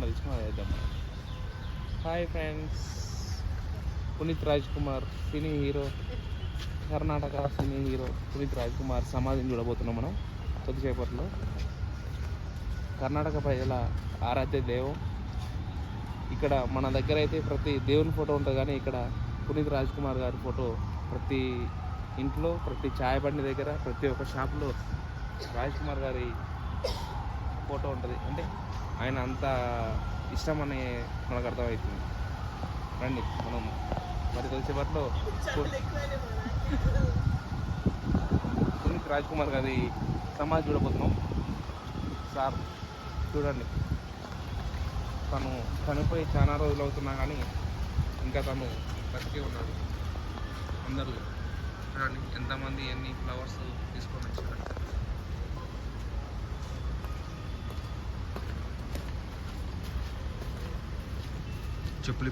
తీసుకుని అది వేద్దాం మనం. Hi friends, Puneeth Raj Kumar cine hero, Karnataka cine hero Puneeth Raj Kumar సమాధిని చూడబోతున్నాం మనం కొద్దిసేపట్లో. కర్ణాటక ప్రజల ఆరాధ్య దైవం. ఇక్కడ మన దగ్గర అయితే ప్రతి దేవుని ఫోటో ఉంటుంది, కానీ ఇక్కడ పునీత్ రాజ్ కుమార్ గారి ఫోటో ప్రతి ఇంట్లో, ప్రతి ఛాయ్ బండి దగ్గర, ప్రతి ఒక్క షాప్లో రాజ్ కుమార్ గారి ఫోటో ఉంటుంది. అంటే ఆయన అంత ఇష్టం అని మనకు అర్థమవుతుంది. రండి మనం మరి కొద్దిసేపట్లో పునీత్ రాజ్ కుమార్ గారి సమాధి చూడబోతున్నాం. సార్ చూడండి, తను చనిపోయి చాలా రోజులు అవుతున్నా కానీ ఇంకా తను బతికే ఉన్నాడు. అందరూ చూడండి ఎంతమంది ఎన్ని ఫ్లవర్స్ తీసుకొని వచ్చారు. చెప్పులు